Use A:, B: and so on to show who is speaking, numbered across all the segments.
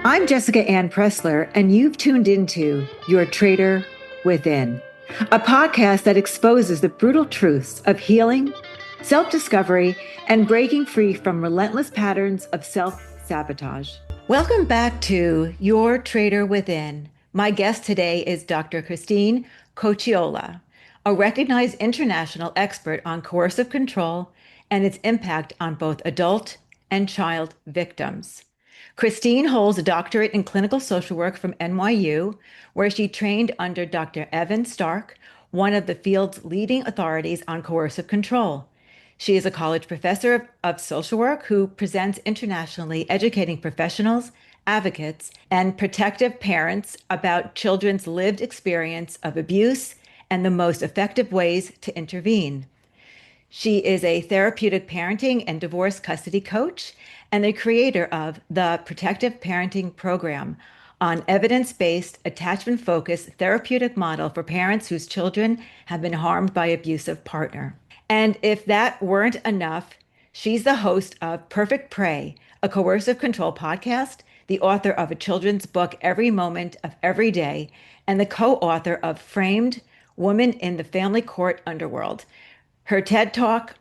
A: I'm Jessica Anne Pressler, and you've tuned into Your Traitor Within, a podcast that exposes the brutal truths of healing, self-discovery, and breaking free from relentless patterns of self-sabotage. Welcome back to Your Traitor Within. My guest today is Dr. Christine Cocchiola, a recognized international expert on coercive control and its impact on both adult and child victims. Christine holds a doctorate in clinical social work from NYU, where she trained under Dr. Evan Stark, one of the field's leading authorities on coercive control. She is a college professor of social work who presents internationally, educating professionals, advocates, and protective parents about children's lived experience of abuse and the most effective ways to intervene. She is a therapeutic parenting and divorce custody coach and the creator of the Protective Parenting Program, an evidence-based, attachment-focused therapeutic model for parents whose children have been harmed by an abusive partner. And if that weren't enough, she's the host of Perfect Prey, a coercive control podcast, the author of a children's book, Every Moment of Every Day, and the co-author of Framed: Women in the Family Court Underworld. Her TED Talk,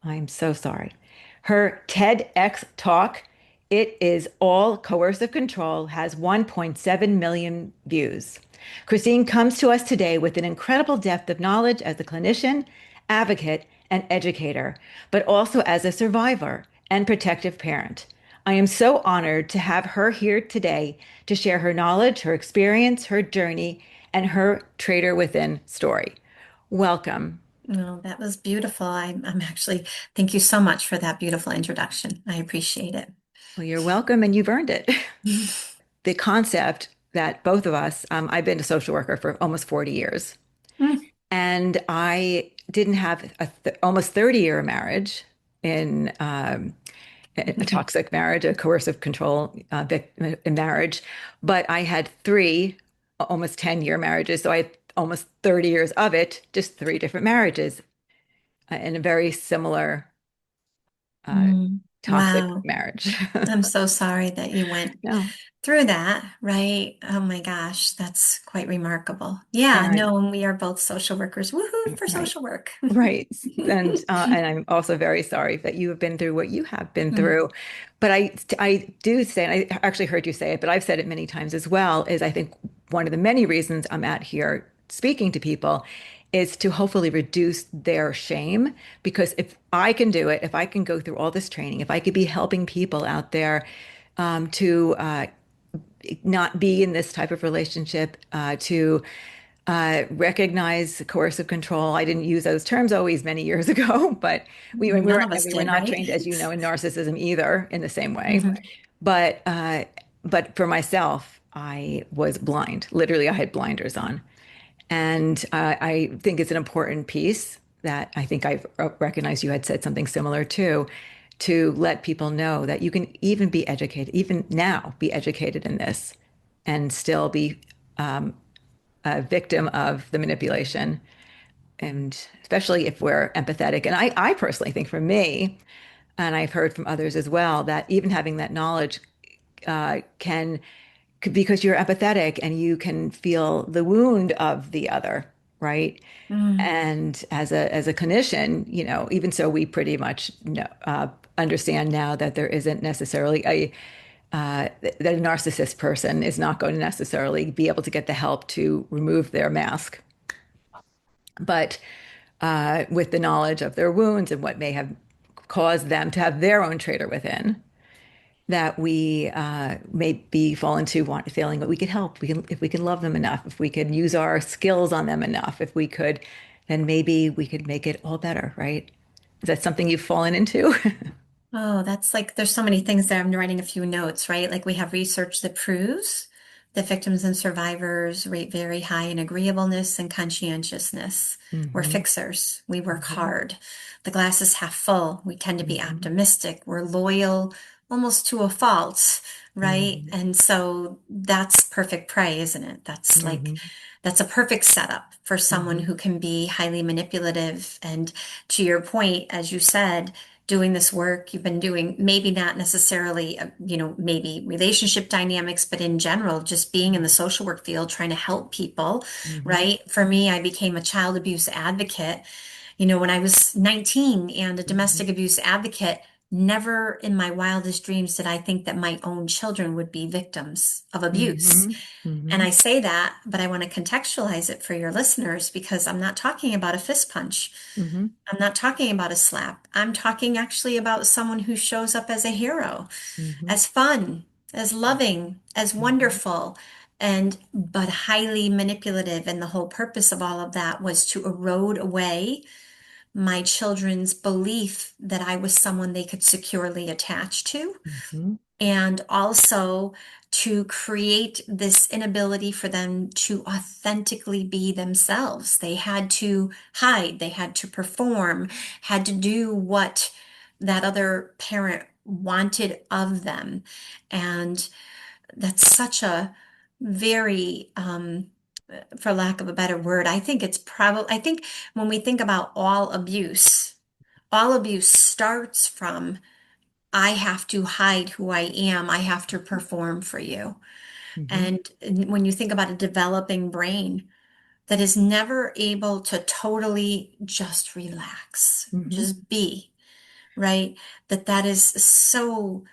A: I'm so sorry. Her TEDx talk, It Is All Coercive Control, has 1.7 million views. Christine comes to us today with an incredible depth of knowledge as a clinician, advocate, and educator, but also as a survivor and protective parent. I am so honored to have her here today to share her knowledge, her experience, her journey, and her Traitor Within story. Welcome.
B: Oh, that was beautiful. I'm actually, thank you so much for that beautiful introduction. I appreciate it.
A: Well, you're welcome, and you've earned it. The concept that both of us, I've been a social worker for almost 40 years, and I didn't have almost 30-year marriage in a toxic marriage, a coercive control marriage, but I had three almost 10-year marriages. So I had almost 30 years of it, just three different marriages in a very similar toxic
B: Wow.
A: marriage.
B: I'm so sorry that you went
A: No,
B: through that, right? Oh my gosh, that's quite remarkable. Yeah,
A: and
B: no, and we are both social workers. Woohoo for
A: right,
B: social work.
A: right, and I'm also very sorry that you have been through what you have been
B: Mm,
A: through. But I do say, and I actually heard you say it, but I've said it many times as well, is I think one of the many reasons I'm at here speaking to people is to hopefully reduce their shame. Because if I can do it, if I can go through all this training, if I could be helping people out there to not be in this type of relationship, to recognize coercive control. I didn't use those terms always many years ago, but
B: none of us
A: we were
B: did,
A: not
B: right?
A: trained, as you know, in narcissism either in the same way.
B: Mhm.
A: But but for myself, I was blind. Literally, I had blinders on, and I think it's an important piece that I think I've recognized you had said something similar to let people know that you can even be educated, even now, be educated in this and still be a victim of the manipulation. And especially if we're empathetic. And I personally think for me, and I've heard from others as well, that even having that knowledge can, because you're empathetic and you can feel the wound of the other, right?
B: Mm.
A: And as a clinician, even so, we pretty much know, understand now that there isn't necessarily that a narcissist person is not going to necessarily be able to get the help to remove their mask. But with the knowledge of their wounds and what may have caused them to have their own traitor within, that we maybe fall into feeling that we could help. If we can love them enough, if we could use our skills on them enough, if we could, then maybe we could make it all better, right? Is that something you've fallen into?
B: Oh, that's like, there's so many things there. I'm writing a few notes, right? Like we have research that proves that victims and survivors rate very high in agreeableness and conscientiousness. We're
A: Hmm.
B: fixers. We work
A: Hmm.
B: hard. The glass is half full. We tend to be
A: Hmm.
B: optimistic. We're loyal almost to a fault, right?
A: Hmm.
B: And so that's perfect prey, isn't it? That's like,
A: Hmm.
B: that's a perfect setup for someone
A: Hmm.
B: who can be highly manipulative. And to your point, as you said, doing this work. You've been doing maybe not necessarily, maybe relationship dynamics, but in general, just being in the social work field, trying to help people,
A: Mm-hmm.
B: right? For me, I became a child abuse advocate, when I was 19 and a
A: Mm-hmm.
B: domestic abuse advocate. Never in my wildest dreams did I think that my own children would be victims of abuse.
A: Mm-hmm.
B: And
A: Mm-hmm.
B: I say that, but I want to contextualize it for your listeners because I'm not talking about a fist punch.
A: Mm-hmm.
B: I'm not talking about a slap. I'm talking actually about someone who shows up as a hero,
A: Mm-hmm.
B: as fun, as loving, as
A: Mm-hmm.
B: wonderful, and but highly manipulative. And the whole purpose of all of that was to erode away my children's belief that I was someone they could securely attach to,
A: Mm-hmm.
B: and also to create this inability for them to authentically be themselves. They had to hide, they had to perform, had to do what that other parent wanted of them. And that's such a very, for lack of a better word, I think when we think about all abuse starts from I have to hide who I am. I have to perform for you.
A: Mm-hmm.
B: And when you think about a developing brain that is never able to totally just relax,
A: Mm-hmm.
B: just be, right? That is so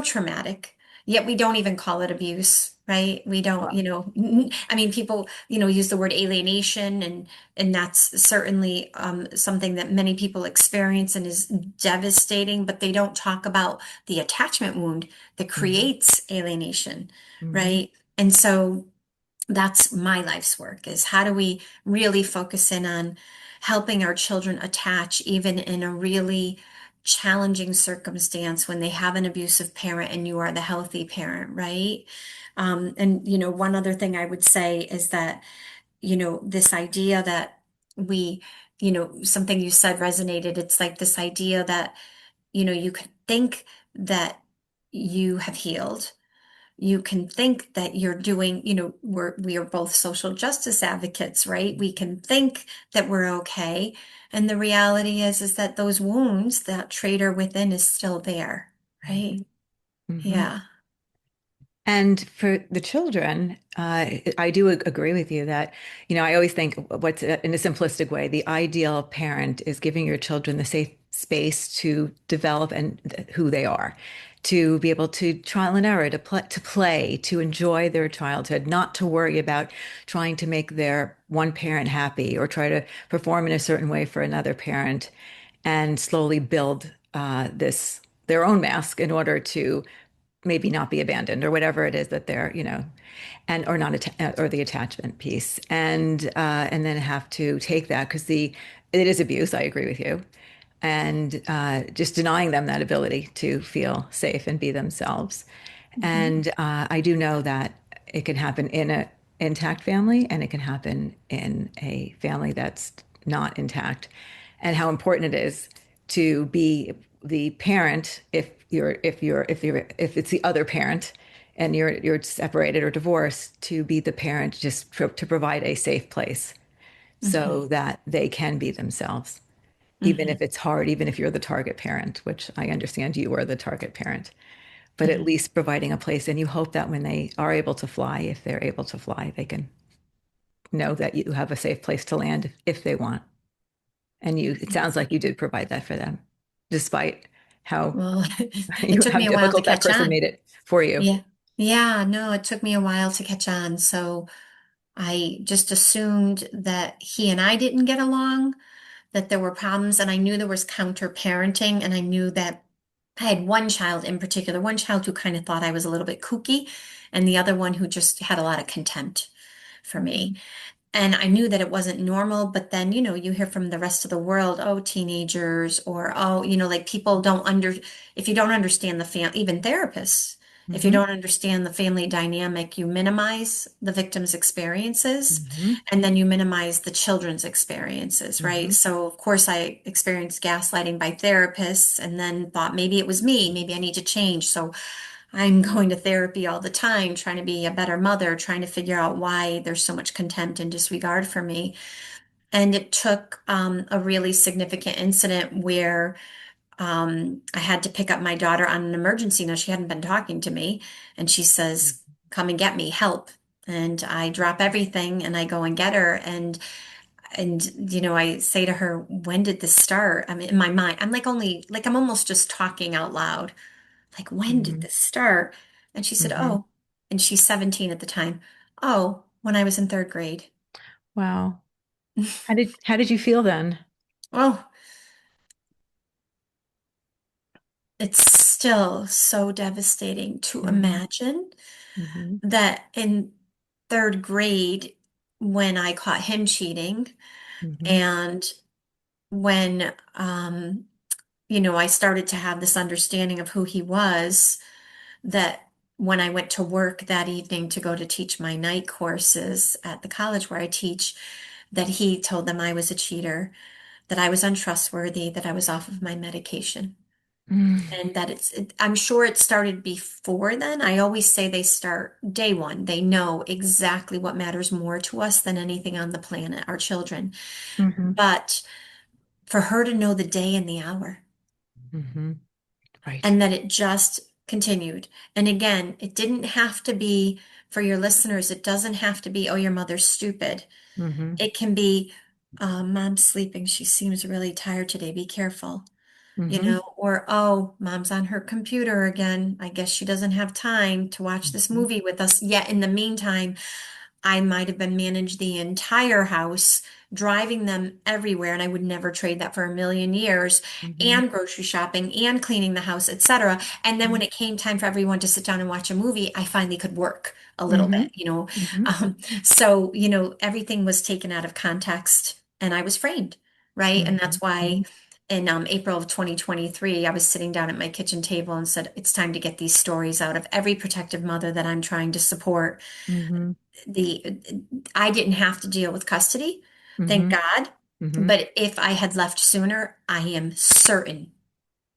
B: traumatic. Yet we don't even call it abuse, right? We don't,
A: Well,
B: I mean, people, use the word alienation, and that's certainly something that many people experience and is devastating, but they don't talk about the attachment wound that
A: mm-hmm.
B: creates alienation,
A: Mm-hmm.
B: right? And so that's my life's work, is how do we really focus in on helping our children attach even in a really challenging circumstance when they have an abusive parent and you are the healthy parent, right? And one other thing I would say is that, this idea that we, something you said resonated. It's like this idea that, you could think that you have healed. You can think that you're doing, we are both social justice advocates, right? We can think that we're okay. And the reality is that those wounds, that traitor within is still there, right?
A: Mm-hmm.
B: Yeah.
A: And for the children, I do agree with you that, I always think what's in a simplistic way, the ideal parent is giving your children the safe space to develop and who they are, to be able to trial and error, to play, to enjoy their childhood, not to worry about trying to make their one parent happy or try to perform in a certain way for another parent and slowly build this their own mask in order to maybe not be abandoned or whatever it is that they're, and or not or the attachment piece, and then have to take that because it is abuse. I agree with you, and just denying them that ability to feel safe and be themselves.
B: Mhm.
A: And I do know that it can happen in a intact family, and it can happen in a family that's not intact, and how important it is to be the parent if it's the other parent and you're separated or divorced, to be the parent, just to provide a safe place
B: Mhm.
A: so that they can be themselves, even if
B: Mhm.
A: it's hard, even if you're the target parent, which I understand you are the target parent, but at
B: Mhm.
A: least providing a place. And you hope that when they are able to fly, if they're able to fly, they can know that you have a safe place to land if they want. And it sounds like you did provide that for them, despite how
B: Well, it took
A: how
B: me a while to
A: difficult that
B: catch
A: person made
B: on.
A: it for you.
B: Yeah. Yeah, no, it took me a while to catch on. So I just assumed that he and I didn't get along, that there were problems, and I knew there was counter-parenting, and I knew that I had one child in particular, one child who kind of thought I was a little bit kooky, and the other one who just had a lot of contempt for me.
A: Mhm.
B: And I knew that it wasn't normal, but then, you hear from the rest of the world, oh, teenagers, or, oh, like people if you don't understand even therapists, if you
A: Mhm.
B: don't understand the family dynamic, you minimize the victim's experiences
A: Mhm.
B: and then you minimize the children's experiences, right?
A: Mhm.
B: So, of course, I experienced gaslighting by therapists and then thought maybe it was me, maybe I need to change. So, I'm going to therapy all the time, trying to be a better mother, trying to figure out why there's so much contempt and disregard for me. And it took a really significant incident where I had to pick up my daughter on an emergency. Now, she hadn't been talking to me, and she says, "Come and get me, help." And I drop everything and I go and get her. And I say to her, "When did this start?" I mean, in my mind, I'm like I'm almost just talking out loud. Like, when did
A: Mhm.
B: this start? And she said,
A: Mhm.
B: "Oh," and she's 17 at the time. "Oh, when I was in third grade."
A: Wow. How did you feel then?
B: Oh, it's still so devastating to
A: Mhm.
B: imagine
A: Mhm.
B: that in third grade, when I caught him cheating,
A: Mhm.
B: and when I started to have this understanding of who he was, that when I went to work that evening to go to teach my night courses at the college where I teach, that he told them I was a cheater, that I was untrustworthy, that I was off of my medication.
A: Mm.
B: And that I'm sure it started before then. I always say they start day one. They know exactly what matters more to us than anything on the planet, our children.
A: Mhm.
B: But for her to know the day and the hour,
A: Mhm. Right.
B: and that it just continued. And again, it didn't have to be, for your listeners, it doesn't have to be, "Oh, your mother's stupid."
A: Mhm.
B: It can be, "Mom's sleeping. She seems really tired today. Be careful."
A: Mhm.
B: Or, "Oh, mom's on her computer again. I guess she doesn't have time to watch this
A: Mhm.
B: movie with us." Yet in the meantime, I might have been managed the entire house, driving them everywhere, and I would never trade that for a million years,
A: Mhm.
B: and grocery shopping and cleaning the house, etc. And then when it came time for everyone to sit down and watch a movie, I finally could work a little bit,
A: Mhm. Mhm.
B: everything was taken out of context and I was framed, right? And that's
A: Mhm.
B: why
A: Mhm.
B: in April of 2023, I was sitting down at my kitchen table and said, "It's time to get these stories out of every protective mother that I'm trying to support."
A: Mhm.
B: the I didn't have to deal with custody, thank
A: Mhm.
B: God.
A: Mhm.
B: But if I had left sooner, I am certain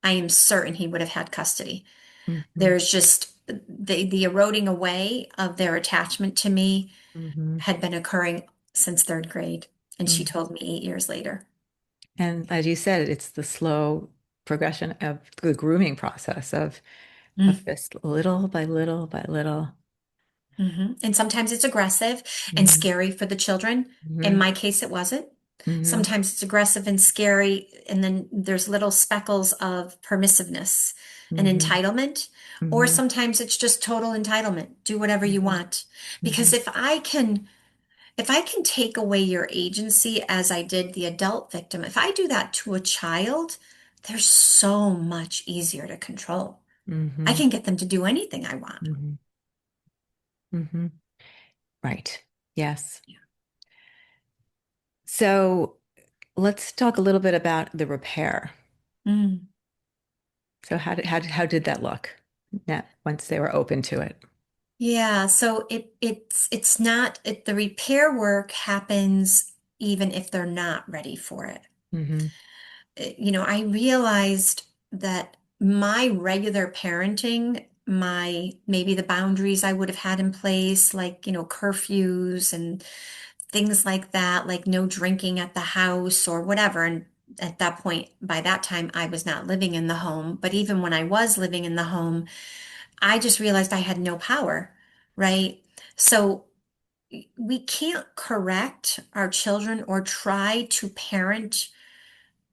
B: he would have had custody.
A: Mhm.
B: There's just the eroding away of their attachment to me
A: Mhm.
B: had been occurring since third grade, and she
A: Mhm.
B: told me 8 years later.
A: And as you said, it's the slow progression of the grooming process of
B: Mm.
A: this little by little by little.
B: And sometimes it's aggressive and
A: Mhm.
B: scary for the children. In
A: Mhm.
B: my case, it wasn't.
A: Mhm.
B: Sometimes it's aggressive and scary, and then there's little speckles of permissiveness and
A: Mhm.
B: entitlement. Or
A: Mhm.
B: sometimes it's just total entitlement. Do whatever you
A: Mhm.
B: want. Because
A: Mhm.
B: if I can take away your agency as I did the adult victim, if I do that to a child, they're so much easier to control. I
A: Mhm.
B: can get them to do anything I want.
A: Mhm. Mhm. Right. Yes. So let's talk a little bit about the repair.
B: Mm.
A: So how did that look once they were open to it?
B: Yeah, so it's not the repair work happens even if they're not ready for it.
A: Hmm.
B: I realized that my regular parenting, my maybe the boundaries I would have had in place, like, curfews and things like that, like no drinking at the house or whatever. And at that point, by that time, I was not living in the home. But even when I was living in the home, I just realized I had no power, right? So we can't correct our children or try to parent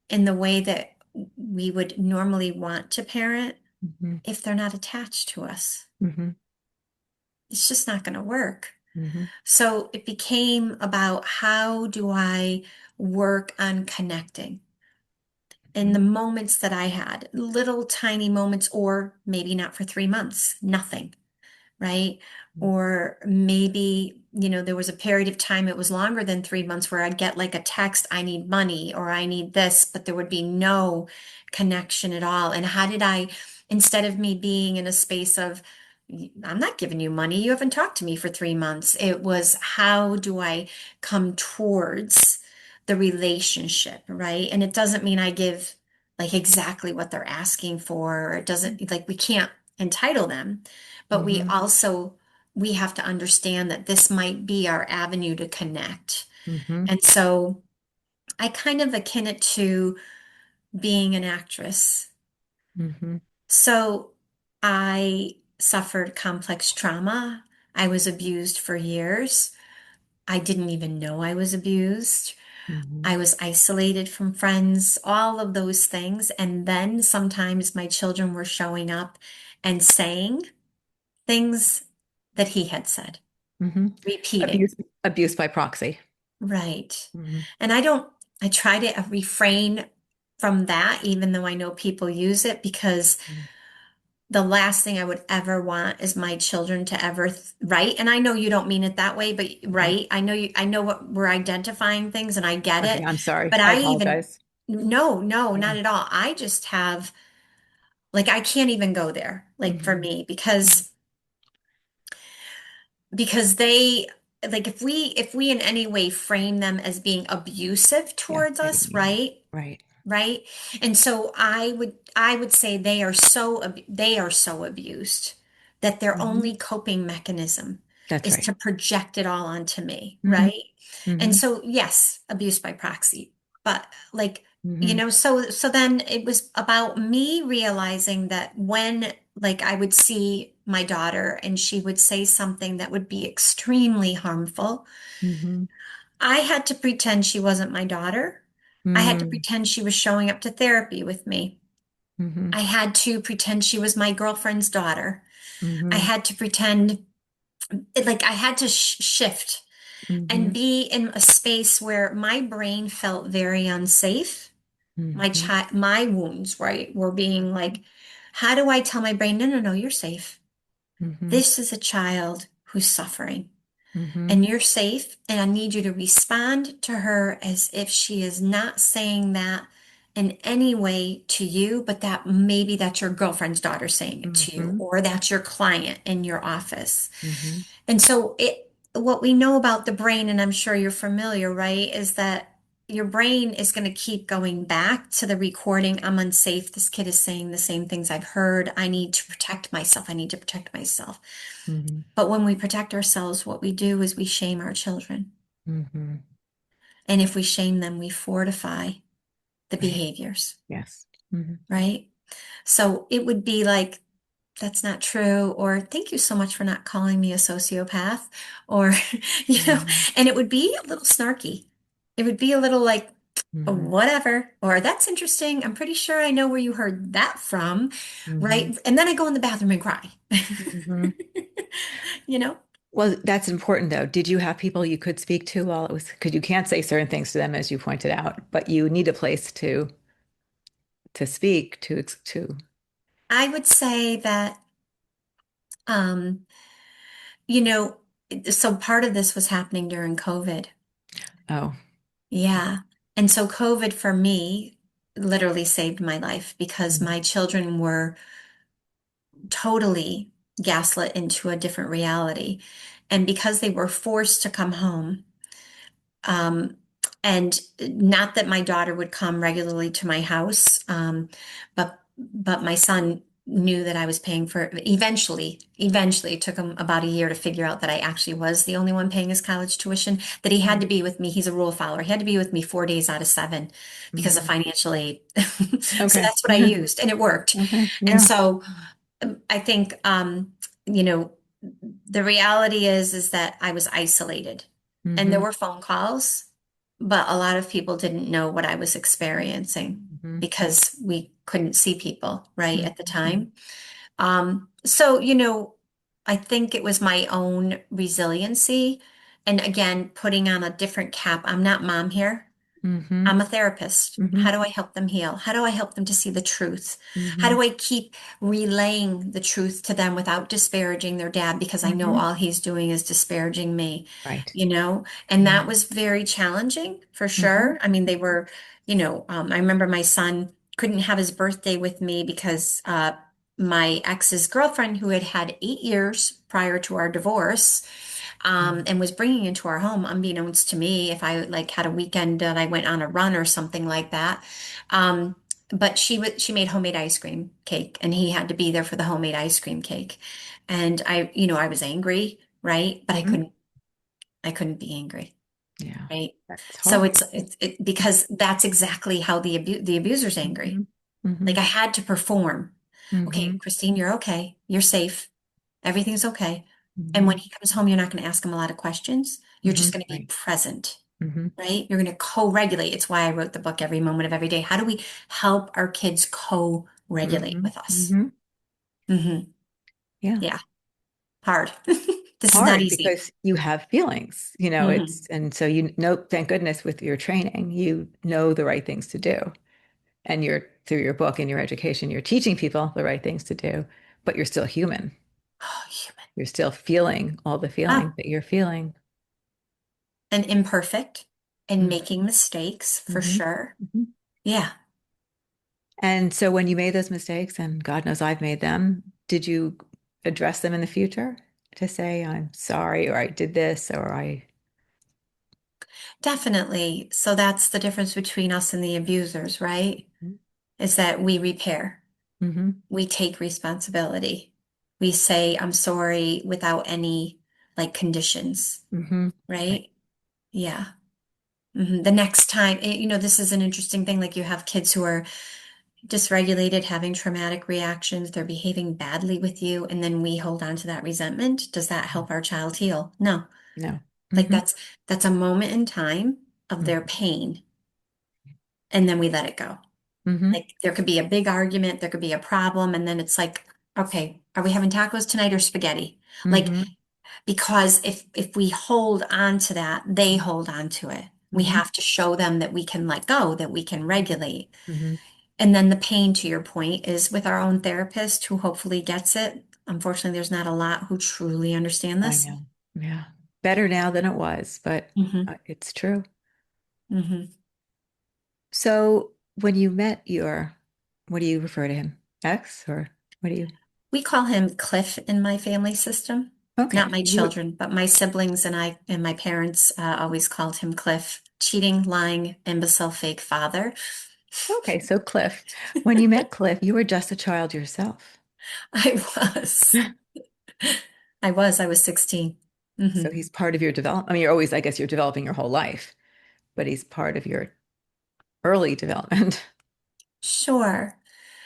B: in the way that we would normally want to parent
A: Hmm.
B: if they're not attached to us.
A: Hmm.
B: It's just not going to work.
A: Hmm.
B: So it became about, how do I work on connecting in the moments that I had, little tiny moments, or maybe not for 3 months, nothing. Right? Or maybe, there was a period of time, it was longer than 3 months, where I'd get like a text, "I need money," or "I need this," but there would be no connection at all. And how did I, instead of me being in a space of, "I'm not giving you money, you haven't talked to me for 3 months," it was, how do I come towards the relationship, right? And it doesn't mean I give like exactly what they're asking for, or it doesn't, like, we can't entitle them, but
A: Hmm.
B: we have to understand that this might be our avenue to connect.
A: Hmm.
B: And so I kind of akin it to being an actress.
A: Mm-hmm.
B: So I suffered complex trauma. I was abused for years. I didn't even know I was abused.
A: Mm-hmm.
B: I was isolated from friends, all of those things. And then sometimes my children were showing up and saying things that he had said,
A: Mm-hmm.
B: repeating.
A: Abuse by proxy.
B: Right.
A: Mm-hmm.
B: And I try to refrain from that, even though I know people use it, because the last thing I would ever want is my children to ever write. And I know you don't mean it that way, but
A: Mm-hmm.
B: right. I know what we're identifying things and I get
A: Okay,
B: it.
A: I'm sorry.
B: But
A: I
B: I even,
A: apologize.
B: no,
A: Yeah.
B: not at all. I just have, like, I can't even go there, like for
A: Mm-hmm.
B: me, because they, like, if we in any way frame them as being abusive
A: Yeah,
B: towards
A: I get
B: us,
A: you.
B: right?
A: Right.
B: Right? And so I would say they are so abused that their
A: Mm-hmm.
B: only coping mechanism
A: That's
B: is
A: right.
B: to project it all onto me,
A: Mm-hmm.
B: right? And
A: Mm-hmm.
B: so yes, abuse by proxy. But like,
A: Mm-hmm.
B: so then it was about me realizing that when like I would see my daughter and she would say something that would be extremely harmful,
A: Mm-hmm.
B: I had to pretend she wasn't my daughter. I had to pretend she was showing up to therapy with me.
A: Mm-hmm.
B: I had to pretend she was my girlfriend's daughter. I
A: Mm-hmm.
B: had to pretend, like, I had to shift and
A: Mm-hmm.
B: be in a space where my brain felt very unsafe.
A: Mm-hmm.
B: My wounds, right, were being like, how do I tell my brain, no, no, no, you're safe.
A: Mm-hmm.
B: This is a child who's suffering.
A: Mm-hmm.
B: And you're safe, and I need you to respond to her as if she is not saying that in any way to you, but that maybe that's your girlfriend's daughter saying it to you,
A: Mm-hmm.
B: or that's your client in your office.
A: Mm-hmm.
B: And so what we know about the brain, and I'm sure you're familiar, right, is that your brain is going to keep going back to the recording. I'm unsafe. This kid is saying the same things I've heard. I need to protect myself. I need to protect myself.
A: Mm-hmm.
B: But when we protect ourselves, what we do is we shame our children.
A: Mm-hmm.
B: And if we shame them, we fortify the
A: Right.
B: behaviors,
A: Yes. Mm-hmm.
B: right? So it would be like, that's not true, or thank you so much for not calling me a sociopath, or,
A: Mm-hmm.
B: and it would be a little snarky. It would be a little like,
A: Mm-hmm.
B: whatever, or that's interesting. I'm pretty sure I know where you heard that from,
A: Mm-hmm.
B: right? And then I go in the bathroom and cry.
A: Mm-hmm.
B: You know?
A: Well, that's important though. Did you have people you could speak to while it was, because you can't say certain things to them, as you pointed out, but you need a place to speak to.
B: I would say that, um, you know, so part of this was happening during COVID.
A: Oh.
B: Yeah. And so COVID for me literally saved my life because
A: Mm-hmm.
B: my children were totally gaslit into a different reality. And because they were forced to come home, um, and not that my daughter would come regularly to my house, but my son knew that I was paying for eventually it took him about a year to figure out that I actually was the only one paying his college tuition, that he had to be with me. He's a rule follower. He had to be with me 4 days out of 7 because of
A: Mm-hmm.
B: financial aid. So
A: Okay.
B: that's what I used, and it worked.
A: Okay.
B: And
A: Yeah.
B: so I think, you know, the reality is that I was isolated and there
A: Mm-hmm.
B: were phone calls, but a lot of people didn't know what I was experiencing
A: Mm-hmm.
B: because we couldn't see people, right, at the
A: Mm-hmm.
B: time. So, I think it was my own resiliency. And again, putting on a different cap. I'm not mom here.
A: Mm-hmm.
B: I'm a therapist.
A: Mm-hmm.
B: How do I help them heal? How do I help them to see the truth? How
A: Mm-hmm.
B: do I keep relaying the truth to them without disparaging their dad? Because I know
A: Mm-hmm.
B: all he's doing is disparaging me,
A: Right.
B: And that
A: Mm-hmm.
B: was very challenging for
A: Mm-hmm.
B: sure. I mean, they were, I remember my son couldn't have his birthday with me because my ex's girlfriend, who had had 8 years prior to our divorce, and was bringing into our home, unbeknownst to me, if I like had a weekend that I went on a run or something like that. Um, but she made homemade ice cream cake, and he had to be there for the homemade ice cream cake. And I was angry, right? But
A: Mm-hmm.
B: I couldn't be angry,
A: Yeah.
B: right?
A: That's
B: So
A: hard.
B: because that's exactly how the abuser's
A: Mm-hmm.
B: angry. Like
A: Mm-hmm.
B: I had to perform. Okay,
A: Mm-hmm.
B: Christine, you're okay. You're safe. Everything's okay. And
A: Mm-hmm.
B: when he comes home, you're not going to ask him a lot of questions. You're
A: Mm-hmm.
B: just going to be
A: Right.
B: present,
A: Mm-hmm.
B: right? You're going to co-regulate. It's why I wrote the book Every Moment of Every Day. How do we help our kids co-regulate
A: Mm-hmm.
B: with us?
A: Mm-hmm.
B: Hmm.
A: Yeah.
B: Yeah, hard. This is not
A: Hard
B: easy.
A: because you have feelings,
B: Hmm.
A: it's, and so, thank goodness with your training, you know the right things to do. And you're, through your book and your education, you're teaching people the right things to do, but you're still human.
B: Oh, human.
A: You're still feeling all the feelings
B: Ah,
A: that you're feeling.
B: and imperfect and
A: Mm-hmm.
B: making mistakes for
A: Mm-hmm.
B: sure.
A: Mm-hmm.
B: Yeah,
A: And so when you made those mistakes, and God knows I've made them, did you address them in the future to say, I'm sorry, or I did this, or I.
B: definitely. So that's the difference between us and the abusers, right? Is that we repair.
A: Mm-hmm.
B: We take responsibility. We say, I'm sorry without any like conditions,
A: Mm-hmm. Right.
B: right? Yeah. The next time, this is an interesting thing. Like you have kids who are dysregulated, having traumatic reactions, they're behaving badly with you, and then we hold on to that resentment. Does that help our child heal? No.
A: No.
B: Like
A: Mm-hmm.
B: that's a moment in time of their
A: Mm-hmm.
B: pain, and then we let it go.
A: Mm-hmm.
B: Like there could be a big argument, there could be a problem, and then it's like, okay, are we having tacos tonight or spaghetti? Like,
A: Mm-hmm.
B: because if we hold on to that, they hold on to it. We
A: Mm-hmm.
B: have to show them that we can let go, that we can regulate.
A: Mm-hmm.
B: And then the pain, to your point, is with our own therapist who hopefully gets it. Unfortunately, there's not a lot who truly understand
A: I
B: this.
A: know. Yeah. Better now than it was, but
B: Hmm.
A: it's true.
B: Hmm.
A: So when you met what do you refer to him? Ex, or what do you?
B: We call him Cliff in my family system. Not
A: Okay.
B: my children, but my siblings and I and my parents always called him Cliff. Cheating, lying, imbecile, fake father.
A: Okay. So Cliff, when you met Cliff, you were just a child yourself.
B: I was. I was 16.
A: So
B: Hmm.
A: he's part of your development. I mean, you're always, I guess you're developing your whole life, but he's part of your early development.
B: Sure,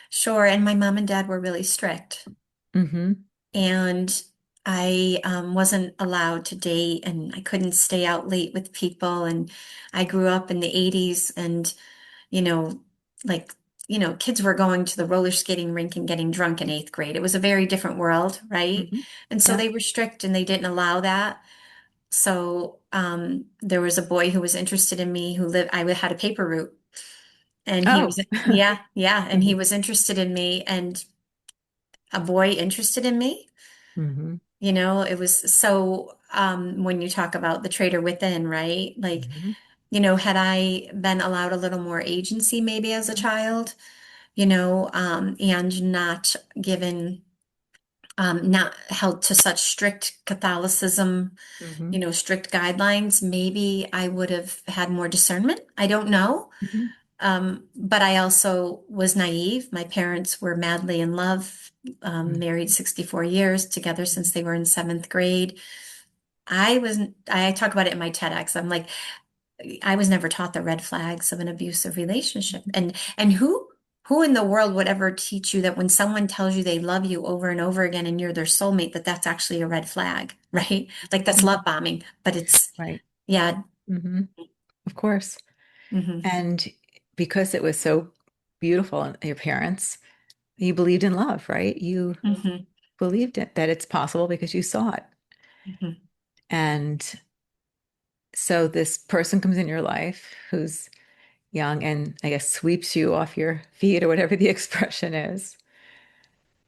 B: sure. And my mom and dad were really strict.
A: Mm-hmm.
B: And I wasn't allowed to date and I couldn't stay out late with people. And I grew up in the 80s and, you know, like, kids were going to the roller skating rink and getting drunk in eighth grade. It was a very different world, right?
A: Mm-hmm.
B: And so
A: Yeah.
B: they were strict and they didn't allow that. So there was a boy who was interested in me who lived, I had a paper route. And he
A: Oh.
B: was, yeah, yeah. And he
A: Mm-hmm.
B: was interested in me and a boy interested in me.
A: Mm-hmm.
B: It was so when you talk about the traitor within, right? Like,
A: Mm-hmm.
B: had I been allowed a little more agency maybe as a child, and not given, not held to such strict Catholicism,
A: Mm-hmm.
B: strict guidelines, maybe I would have had more discernment. I don't know.
A: Mm-hmm.
B: But I also was naive. My parents were madly in love, married 64 years together since they were in seventh grade. I talk about it in my TEDx. I'm like, I was never taught the red flags of an abusive relationship.
A: Mm-hmm.
B: And who in the world would ever teach you that when someone tells you they love you over and over again and you're their soulmate, that that's actually a red flag, right? Like that's
A: Mm-hmm.
B: love bombing, but it's,
A: Right.
B: yeah.
A: Mm-hmm. Of course.
B: Hmm.
A: And because it was so beautiful, and your parents, you believed in love, right? You
B: Hmm.
A: believed it, that it's possible because you saw it.
B: Hmm.
A: And so this person comes in your life who's young and, I guess, sweeps you off your feet, or whatever the expression is.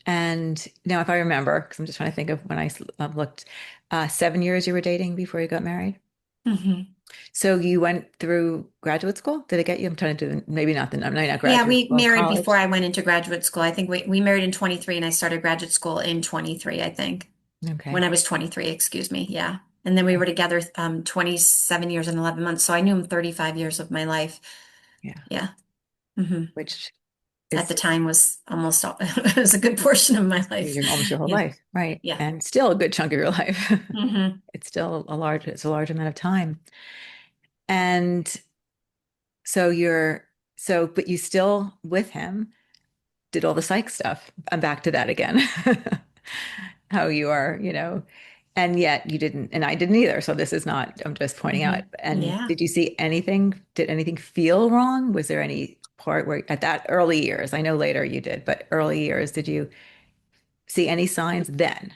A: And now, if I remember, because I'm just trying to think of when I looked, 7 years you were dating before you got married.
B: Hmm.
A: So you went through graduate school? Did it get you? I'm trying to do, maybe not maybe not
B: Yeah,
A: graduate
B: we
A: school,
B: married before
A: college.
B: I went into graduate school. I think we married in 23 and I started graduate school in 23, I think. When
A: Okay.
B: I was 23, excuse me. Yeah. And then we
A: Okay.
B: were together 27 years and 11 months. So I knew him 35 years of my life.
A: Yeah.
B: Yeah. Hmm.
A: Which
B: At the
A: is
B: time was almost it was a good portion of my life.
A: almost your whole
B: Yeah.
A: life, right?
B: Yeah.
A: And still a good chunk of your life.
B: Hmm.
A: It's still it's a large amount of time. And so but you still with him. did all the psych stuff. I'm back to that again. How you are, and yet you didn't, and I didn't either. So this is not, I'm just pointing out. And
B: Yeah.
A: did you see anything? Did anything feel wrong? Was there any part where at that early years, I know later you did, but early years, did you see any signs then?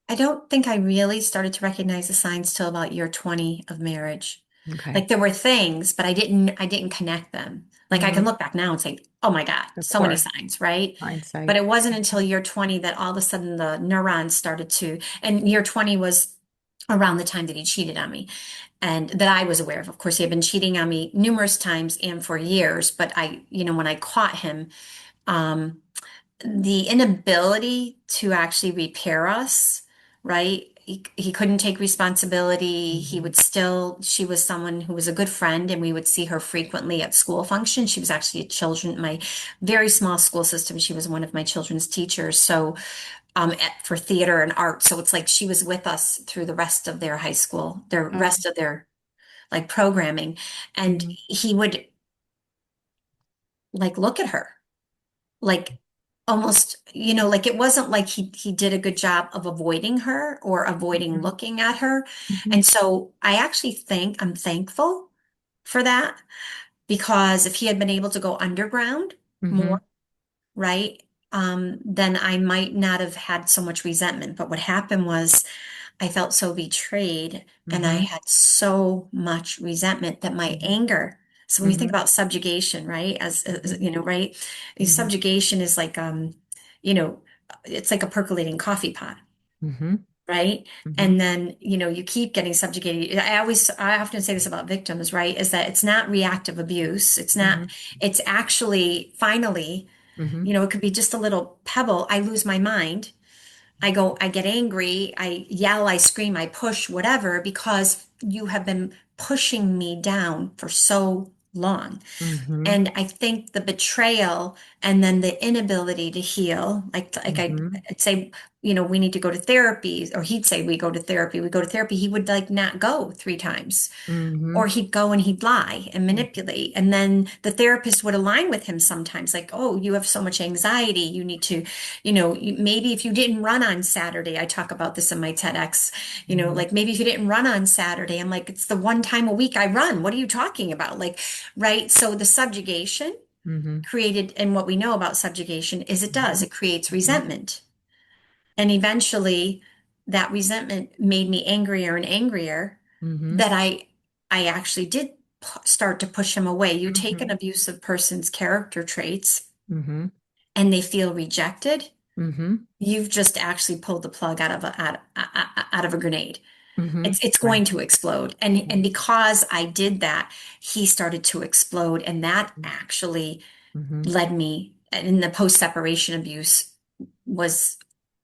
B: I don't think I really started to recognize the signs till about year 20 of marriage.
A: Okay.
B: Like there were things, but I didn't connect them. Like I can
A: Hmm.
B: look back now and say, "Oh my God,
A: Of
B: so many
A: course.
B: signs," right? But
A: Hindsight.
B: it wasn't until year 20 that all of a sudden the neurons started to, and year 20 was around the time that he cheated on me and that I was aware of. Of course, he had been cheating on me numerous times and for years, but when I caught him, um, the inability to actually repair us, right? He couldn't take responsibility.
A: Hmm.
B: She was someone who was a good friend, and we would see her frequently at school functions. She was actually my very small school system. She was one of my children's teachers. So, for theater and art. So it's like she was with us through the rest of their high school, the
A: Oh.
B: rest of their like programming. And
A: Hmm.
B: he would like look at her like almost, like it wasn't like he did a good job of avoiding her or avoiding
A: Hmm.
B: looking at her.
A: Hmm.
B: And so I actually think I'm thankful for that because if he had been able to go underground
A: Hmm.
B: more, right, then I might not have had so much resentment. But what happened was I felt so betrayed and I
A: Hmm.
B: had so much resentment that my
A: Hmm.
B: anger. So when you think
A: Hmm.
B: about subjugation, right? Right?
A: Hmm.
B: Subjugation is like, you know, it's like a percolating coffee pot,
A: Hmm.
B: right?
A: Hmm.
B: And then, you keep getting subjugated. I often say this about victims, right? Is that it's not reactive abuse.
A: Hmm.
B: It's actually finally,
A: Hmm.
B: it could be just a little pebble. I lose my mind. I get angry, I yell, I scream, I push, whatever, because you have been pushing me down for so long.
A: Hmm.
B: And I think the betrayal and then the inability to heal, like
A: Hmm.
B: I'd say, we need to go to therapy, or he'd say we go to therapy. He would like not go 3 times. Or
A: Hmm.
B: he'd go and he'd lie and manipulate. And then the therapist would align with him sometimes, like, oh, you have so much anxiety. You need to, maybe if you didn't run on Saturday, I talk about this in my TEDx,
A: Hmm.
B: like maybe if you didn't run on Saturday, I'm like, it's the one time a week I run. What are you talking about? Like, right. So the subjugation
A: Hmm.
B: created, and what we know about subjugation is it creates
A: Hmm.
B: resentment. And eventually that resentment made me angrier and angrier
A: Hmm.
B: that I actually did start to push him away. You take an
A: Hmm.
B: abusive person's character traits
A: Hmm.
B: and they feel rejected,
A: Hmm.
B: you've just actually pulled the plug out of a grenade.
A: Hmm.
B: It's
A: Right.
B: going to explode. And
A: Right.
B: because I did that, he started to explode. And that actually
A: Hmm.
B: led me, and the post-separation abuse was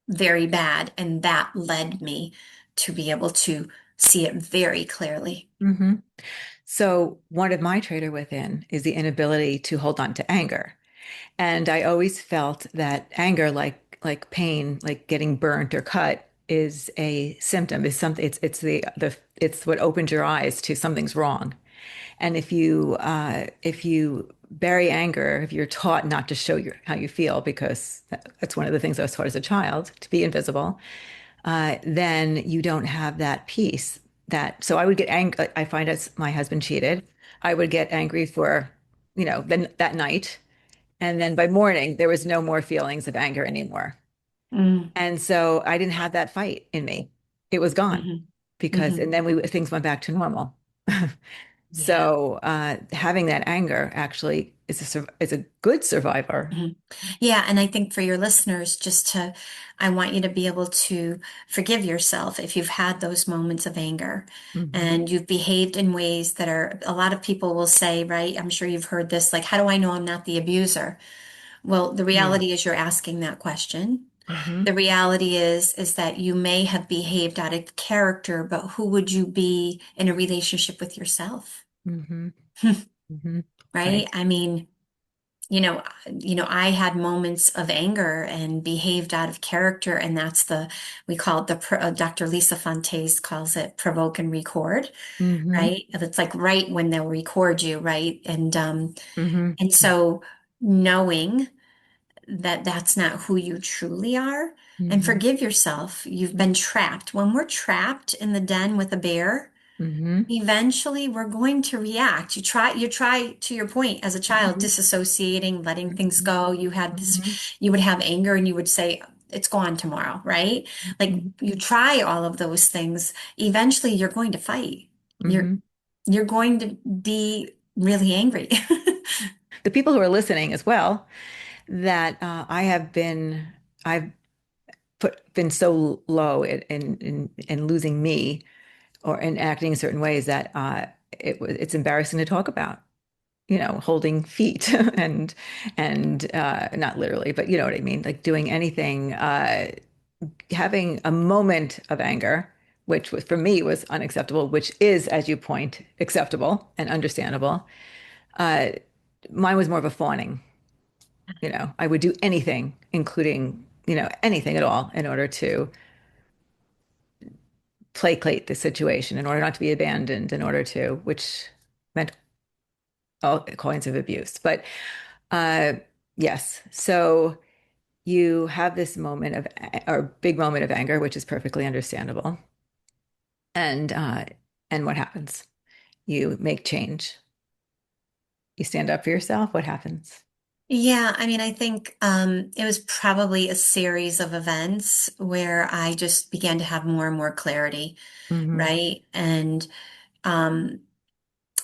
B: very bad. And that led me to be able to see it very clearly.
A: Hmm. So one of my traitor within is the inability to hold on to anger. And I always felt that anger, like pain, like getting burnt or cut, is a symptom. Is something. It's the it's what opens your eyes to something's wrong. And if you bury anger, if you're taught not to show how you feel, because that's one of the things I was taught as a child, to be invisible, then you don't have that peace. So I would get angry. I find as my husband cheated, I would get angry for, then that night. And then by morning, there was no more feelings of anger anymore.
B: Mm,
A: And so I didn't have that fight in me. It was gone
B: mhm,
A: and
B: mhm.
A: then things went back to normal.
B: Yeah.
A: So having that anger actually is a good survivor.
B: Mhm. Yeah, and I think for your listeners, I want you to be able to forgive yourself if you've had those moments of anger
A: Hmm.
B: and you've behaved in ways that a lot of people will say, right? I'm sure you've heard this, like, how do I know I'm not the abuser? Well, the reality is you're asking that question.
A: Hmm.
B: The reality is that you may have behaved out of character, but who would you be in a relationship with yourself?
A: Hmm. Hmm.
B: Right?
A: Right.
B: I mean, I had moments of anger and behaved out of character, and we call it Dr. Lisa Fontes calls it provoke and record,
A: Hmm.
B: right? It's like right when they'll record you, right? And
A: Hmm.
B: so knowing that that's not who you truly are, and
A: Mm-hmm.
B: forgive yourself. You've been trapped. When we're trapped in the den with a bear,
A: Mm-hmm.
B: eventually we're going to react. You try to your point as a child, disassociating, letting things go. You had this,
A: Mm-hmm.
B: you would have anger and you would say, it's gone tomorrow, right? Like
A: Mm-hmm.
B: you try all of those things. Eventually you're going to fight. You're
A: Mm-hmm.
B: you're going to be really angry.
A: The people who are listening as well, that I've been so low in losing me or in acting in certain ways that it's embarrassing to talk about. Holding feet and not literally, but you know what I mean, like doing anything, having a moment of anger, which was for me was unacceptable, which is, as you point, acceptable and understandable. Uh, Mine was more of a fawning. I would do anything, including, anything at all in order to placate the situation, in order not to be abandoned, in order to, which meant all kinds of abuse. But uh, yes, so you have this moment of, or big moment of anger, which is perfectly understandable. And what happens? You make change. You stand up for yourself. What happens?
B: Yeah, I mean, I think it was probably a series of events where I just began to have more and more clarity,
A: Hmm.
B: right? And um,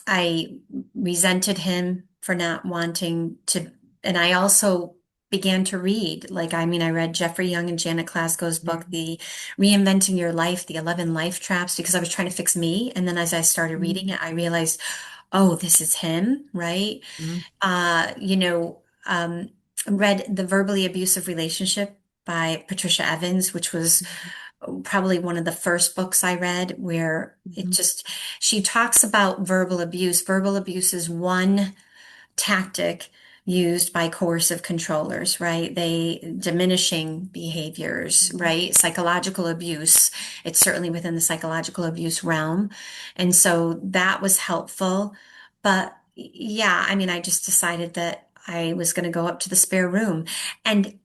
B: I resented him for not wanting to, and I also began to read. Like, I mean, I read Jeffrey Young and Janet Glasgow's book, The Reinventing Your Life, The 11 Life Traps, because I was trying to fix me. And then as I started reading
A: Hmm.
B: it, I realized, oh, this is him, right?
A: Hmm.
B: Uh, you know, read The Verbally Abusive Relationship by Patricia Evans, which was probably one of the first books I read where it
A: Hmm.
B: just, she talks about verbal abuse. Verbal abuse is one tactic used by coercive controllers, right? They diminishing behaviors, right? Psychological abuse. It's certainly within the psychological abuse realm. And so that was helpful. But yeah, I mean, I just decided that I was going to go up to the spare room. And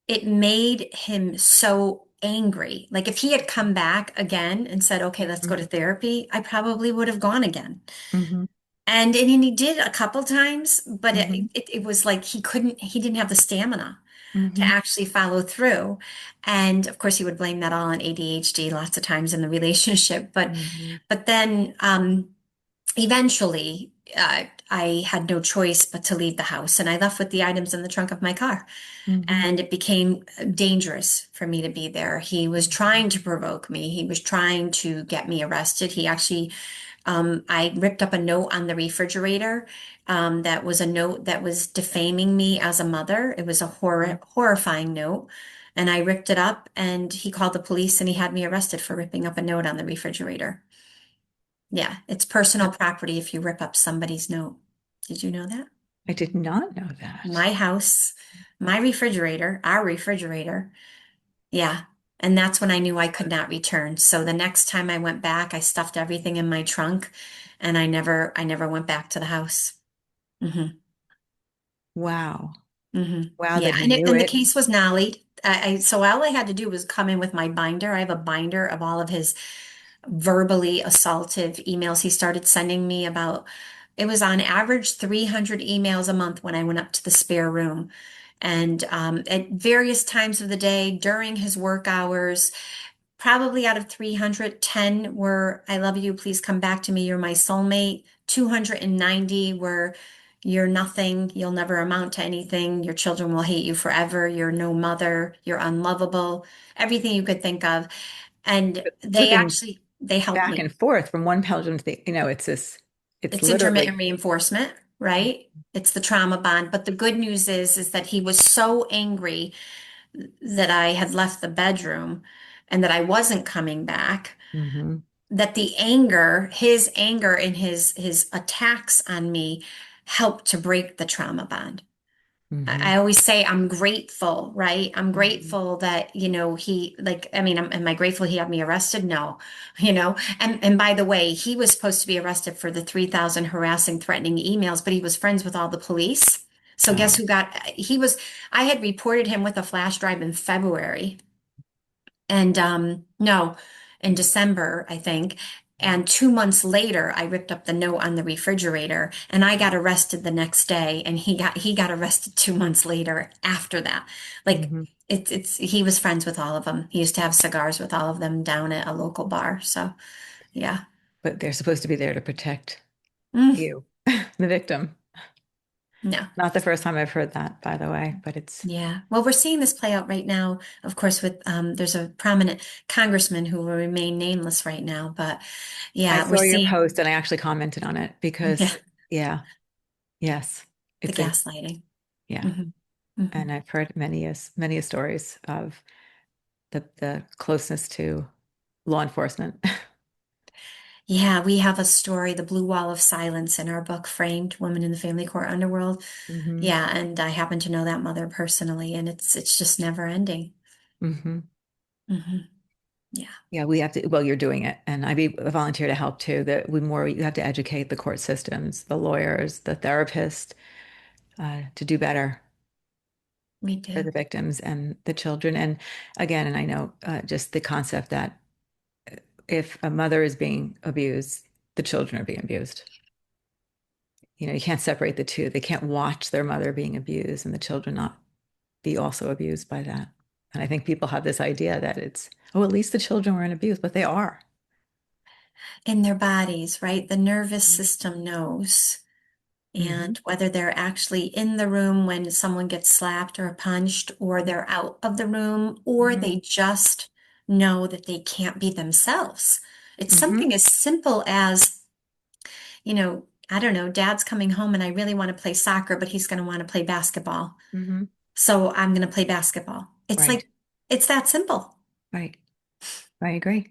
B: it made him so angry. Like if he had come back again and said, okay, let's go to therapy, I probably would have gone again.
A: Hmm.
B: And he did a couple times, but
A: Hmm.
B: it was like he didn't have the stamina to
A: Hmm.
B: actually follow through. And of course, he would blame that all on ADHD lots of times in the relationship.
A: Hmm.
B: But then eventually, I had no choice but to leave the house, and I left with the items in the trunk of my car.
A: Hmm.
B: And it became dangerous for me to be there. He was trying to provoke me. He was trying to get me arrested. He actually, I ripped up a note on the refrigerator. That was a note that was defaming me as a mother. It was a horrifying note. And I ripped it up and he called the police and he had me arrested for ripping up a note on the refrigerator. Yeah, it's personal property if you rip up somebody's note. Did you know that?
A: I did not know that.
B: My house, my refrigerator, our refrigerator. Yeah. And that's when I knew I could not return. So the next time I went back, I stuffed everything in my trunk and I never went back to the house. Hmm.
A: Wow.
B: Hmm.
A: Wow,
B: Yeah.
A: that he
B: And
A: knew
B: the
A: it.
B: case was nollied. So all I had to do was come in with my binder. I have a binder of all of his verbally assaultive emails he started sending me about, it was on average 300 emails a month when I went up to the spare room. And at various times of the day during his work hours, probably out of 310 were, I love you, please come back to me, you're my soulmate. 290 were, you're nothing, you'll never amount to anything, your children will hate you forever, you're no mother, you're unlovable, everything you could think of. And
A: Flipping
B: they helped
A: back
B: me.
A: and forth from one pendulum to the, it's this, it's
B: It's intermittent
A: literally.
B: reinforcement, right? It's the trauma bond. But the good news is that he was so angry that I had left the bedroom and that I wasn't coming back,
A: Hmm.
B: that the anger, his anger and his attacks on me helped to break the trauma bond. I
A: Hmm.
B: always say I'm grateful, right? I'm
A: Hmm.
B: grateful that, he like, I mean, am I grateful he had me arrested? No, and by the way, he was supposed to be arrested for the 3,000 harassing, threatening emails, but he was friends with all the police. So guess who I had reported him with a flash drive in February. And no, in December, I think. And 2 months later, I ripped up the note on the refrigerator, and I got arrested the next day, and he got arrested 2 months later after that. Like
A: Mm-hmm.
B: it's he was friends with all of them. He used to have cigars with all of them down at a local bar. So yeah.
A: But they're supposed to be there to protect
B: Mm,
A: you, the victim.
B: no.
A: Not the first time I've heard that, by the way, but it's,
B: Yeah. Well, we're seeing this play out right now, of course, with there's a prominent congressman who will remain nameless right now, but
A: I
B: yeah, we're
A: saw your
B: seeing
A: post and I actually commented on it
B: yeah,
A: because, yeah, yes,
B: the
A: it's a,
B: gaslighting.
A: yeah.
B: Hmm. Hmm.
A: And I've heard many stories of the closeness to law enforcement.
B: Yeah, we have a story, The Blue Wall of Silence, in our book, Framed, Women in the Family Court Underworld.
A: Hmm.
B: Yeah, and I happen to know that mother personally, and it's just never ending.
A: Hmm.
B: Hmm. Yeah,
A: Yeah, we have to, well, you're doing it. And I'd be a volunteer to help too, that you have to educate the court systems, the lawyers, the therapists, to do better
B: we
A: for
B: do.
A: the victims and the children. And again, and I know just the concept that if a mother is being abused, the children are being abused. You can't separate the two. They can't watch their mother being abused and the children not be also abused by that. And I think people have this idea that it's, oh, at least the children were in abuse, but they are.
B: In their bodies, right? The nervous system knows.
A: Mm-hmm.
B: And whether they're actually in the room when someone gets slapped or punched, or they're out of the room, or
A: Mm-hmm.
B: they just know that they can't be themselves. It's
A: Mm-hmm.
B: something as simple as, I don't know, dad's coming home and I really want to play soccer, but he's going to want to play basketball.
A: Mm-hmm.
B: So I'm going to play basketball. It's
A: Right.
B: like, it's that simple.
A: Right. I agree.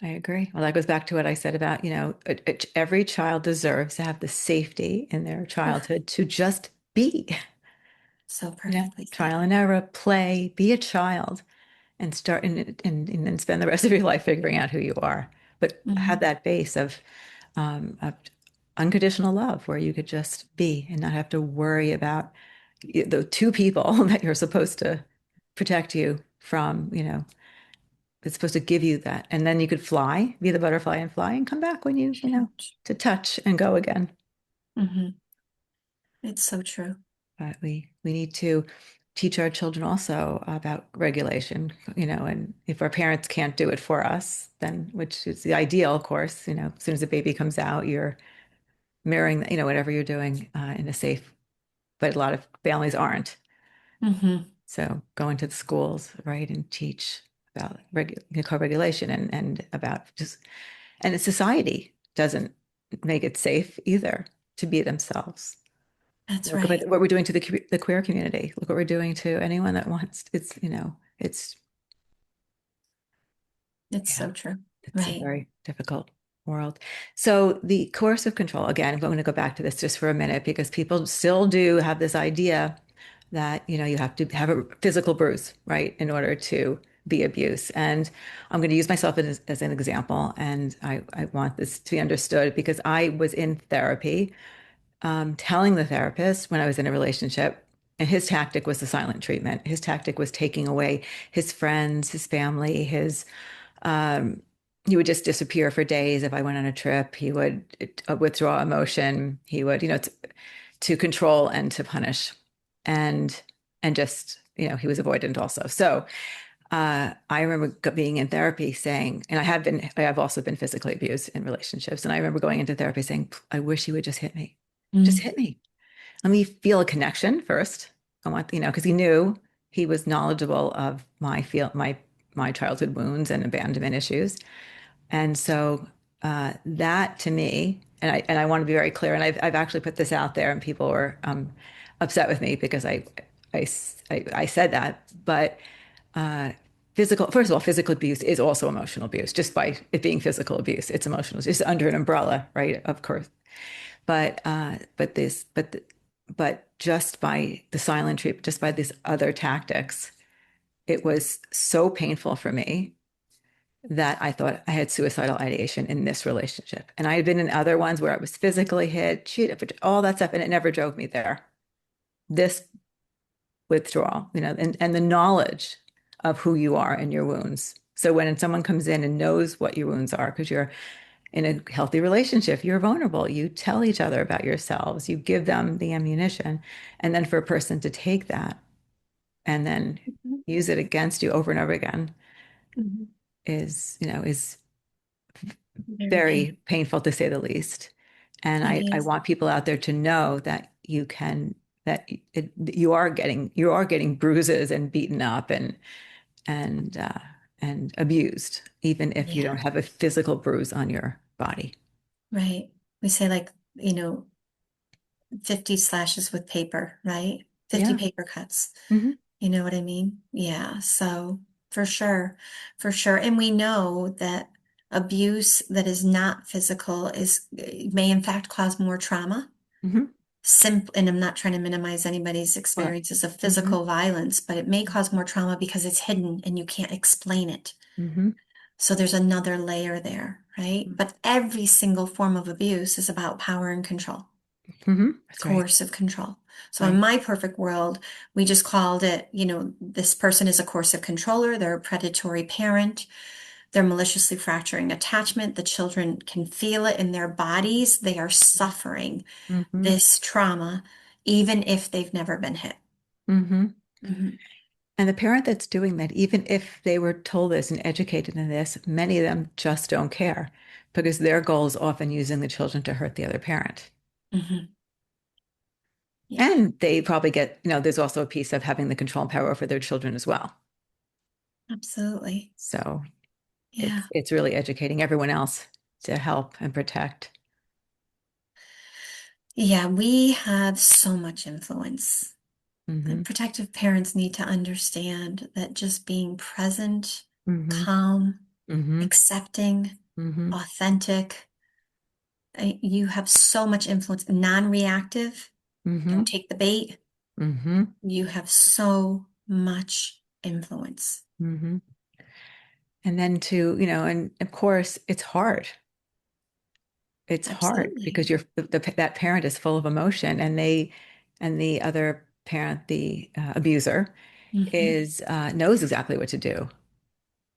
A: I agree. Well, that goes back to what I said about, every child deserves to have the safety in their
B: Ugh,
A: childhood to just be,
B: so perfectly said.
A: trial and error, play, be a child and start and then spend the rest of your life figuring out who you are. But have
B: Mhm.
A: that base of unconditional love where you could just be and not have to worry about the two people that you're supposed to protect you from, it's supposed to give you that. And then you could fly, be the butterfly and fly and come back when to touch and go again.
B: Hmm. It's so true.
A: But we need to teach our children also about regulation, and if our parents can't do it for us, then which is the ideal, of course, as soon as the baby comes out, you're mirroring, whatever you're doing in a safe, but a lot of families aren't.
B: Hmm.
A: So go into the schools, right, and teach about co-regulation and about just, and society doesn't make it safe either to be themselves.
B: That's
A: Look
B: right.
A: at what we're doing to the queer community. Look what we're doing to anyone that wants. It's
B: It's
A: yeah,
B: so true.
A: it's a
B: Right.
A: very difficult world. So the coercive control, again, I'm going to go back to this just for a minute because people still do have this idea that, you have to have a physical bruise, right, in order to be abuse. And I'm going to use myself as an example. And I want this to be understood because I was in therapy, telling the therapist when I was in a relationship, and his tactic was the silent treatment. His tactic was taking away his friends, his family, um, he would just disappear for days. If I went on a trip, he would withdraw emotion. He would, to control and to punish, and just, he was avoidant also. So I remember being in therapy saying, and I have also been physically abused in relationships, and I remember going into therapy saying, I wish he would just
B: Mm.
A: hit me. Let me feel a connection first. I want, because he knew he was knowledgeable of my childhood wounds and abandonment issues. And so that to me, and I want to be very clear, and I've actually put this out there, and people were upset with me because I, I said that, but first of all, physical abuse is also emotional abuse. Just by it being physical abuse, it's emotional. It's just under an umbrella, right? Of course, but just by the silent treatment, just by these other tactics, it was so painful for me that I thought I had suicidal ideation in this relationship. And I had been in other ones where I was physically hit, cheated, all that stuff, and it never drove me there. this withdrawal, and the knowledge of who you are and your wounds. So when someone comes in and knows what your wounds are, because you're in a healthy relationship, you're vulnerable. You tell each other about yourselves. You give them the ammunition. And then for a person to take that and then
B: Mhm.
A: use it against you over and over again
B: Mhm.
A: is
B: Very
A: very
B: pain.
A: painful to say the least. And
B: It
A: I
B: is.
A: want people out there to know that you are getting bruises and beaten up and uh, and abused, even if you don't
B: Yeah,
A: have a physical bruise on your body.
B: right. We say like, 50 slashes with paper, right? 50
A: Yeah.
B: paper cuts.
A: Hmm.
B: You know what I mean? Yeah. So for sure, for sure. And we know that abuse that is not physical may in fact cause more trauma.
A: Hmm.
B: And I'm not trying to minimize anybody's
A: Well,
B: experiences of
A: hmm.
B: physical violence, but it may cause more trauma because it's hidden and you can't explain it.
A: Hmm.
B: So there's another layer there, right? But every single form of abuse is about power and control,
A: Hmm. That's right.
B: coercive control. So in
A: Right.
B: my perfect world, we just called it, this person is a coercive controller, they're a predatory parent, they're maliciously fracturing attachment. The children can feel it in their bodies. They are suffering
A: Hmm.
B: this trauma, even if they've never been hit.
A: Hmm.
B: Mhm.
A: And the parent that's doing that, even if they were told this and educated in this, many of them just don't care because their goal is often using the children to hurt the other parent.
B: Mhm. Yeah,
A: And they probably there's also a piece of having the control and power over their children as well.
B: absolutely.
A: So it's
B: Yeah.
A: it's really educating everyone else to help and protect.
B: Yeah, we have so much influence.
A: Hmm.
B: Protective parents need to understand that just being present,
A: Hmm.
B: calm,
A: Hmm.
B: accepting,
A: Hmm.
B: authentic, you have so much influence. Non-reactive,
A: Hmm.
B: don't take the bait.
A: Hmm.
B: You have so much influence.
A: Hmm. And then and of course, it's hard. It's hard
B: Absolutely.
A: because that parent is full of emotion, and the other parent, the abuser,
B: Hmm.
A: is knows exactly what to do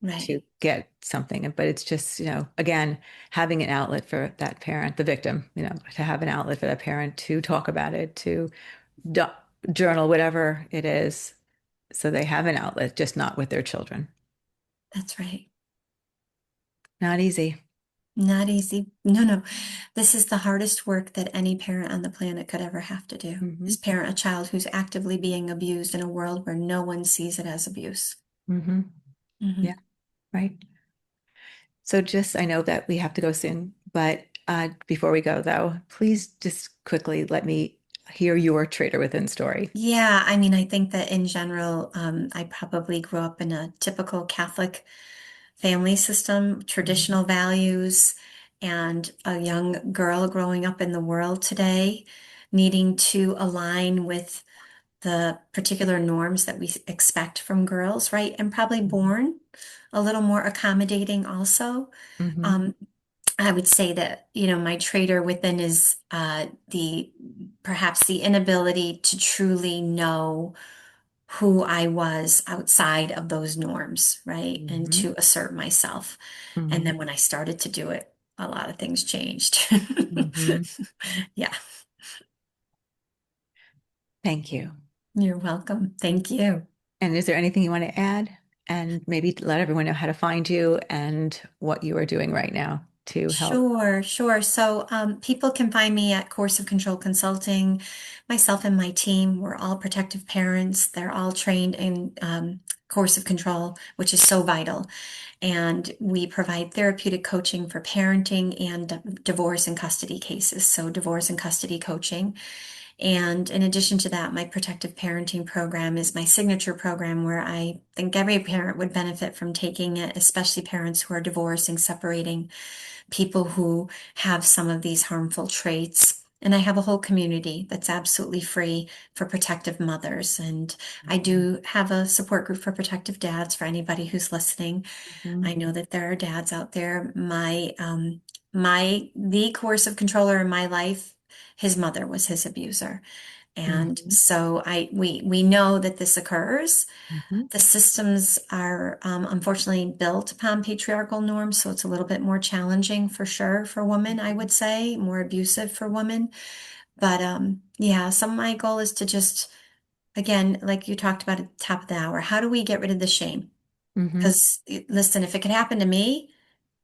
B: Right.
A: to get something. But it's just, again, having an outlet for that parent, the victim, to have an outlet for that parent to talk about it, to do- journal, whatever it is, so they have an outlet, just not with their children.
B: That's right.
A: Not easy.
B: Not easy. No, no. This is the hardest work that any parent on the planet could ever have to do,
A: Hmm.
B: is parent a child who's actively being abused in a world where no one sees it as abuse.
A: Hmm. Yeah,
B: Hmm.
A: right. So just, I know that we have to go soon, but before we go, though, please just quickly let me hear your Traitor Within story.
B: Yeah, I mean, I think that in general, I probably grew up in a typical Catholic family system,
A: Mhm.
B: traditional values, and a young girl growing up in the world today, needing to align with the particular norms that we expect from girls, right? And probably
A: Mhm.
B: born a little more accommodating also.
A: Mhm.
B: Um, I would say that, my traitor within is the perhaps the inability to truly know who I was outside of those norms, right? And
A: Mhm.
B: to assert myself. And
A: Mhm.
B: then when I started to do it, a lot of things changed.
A: Mhm.
B: Yeah,
A: Thank you.
B: you're welcome. Thank you.
A: And is there anything you want to add? And maybe let everyone know how to find you and what you are doing right now to help.
B: Sure, sure. So people can find me at Coercive Control Consulting. Myself and my team, we're all protective parents. They're all trained in coercive control, which is so vital. And we provide therapeutic coaching for parenting and divorce and custody cases. So divorce and custody coaching. And in addition to that, my protective parenting program is my signature program where I think every parent would benefit from taking it, especially parents who are divorcing, separating, people who have some of these harmful traits. And I have a whole community that's absolutely free for protective mothers. And I do have a support group for protective dads for anybody who's listening.
A: Mhm.
B: I know that there are dads out there. The coercive controller in my life, his mother was his abuser. And so we know that this occurs.
A: Mm-hmm.
B: The systems are unfortunately built upon patriarchal norms, so it's a little bit more challenging for sure for women, I would say, more abusive for women. But yeah, some of my goal is to just, again, like you talked about at the top of the hour, how do we get rid of the shame?
A: Mm-hmm.
B: Because listen, if it could happen to me,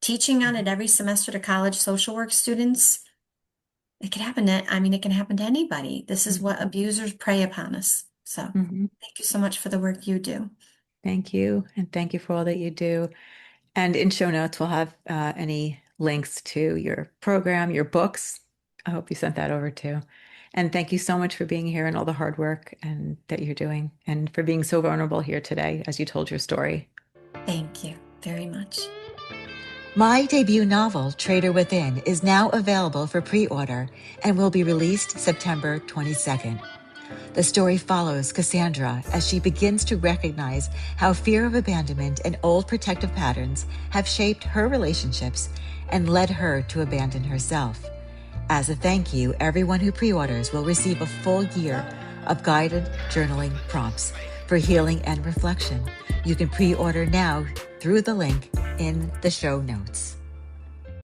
B: teaching on it every semester to college social work students, it could happen to, I mean, it can happen to anybody. This is what abusers prey upon us. So
A: Mm-hmm.
B: thank you so much for the work you do.
A: Thank you. And thank you for all that you do. And in show notes, we'll have any links to your program, your books. I hope you sent that over too. And thank you so much for being here and all the hard work and that you're doing and for being so vulnerable here today as you told your story.
B: Thank you very much.
C: My debut novel, Traitor Within, is now available for pre-order and will be released September 22nd. The story follows Cassandra as she begins to recognize how fear of abandonment and old protective patterns have shaped her relationships and led her to abandon herself. As a thank you, everyone who pre-orders will receive a full year of guided journaling prompts for healing and reflection. You can pre-order now through the link in the show notes.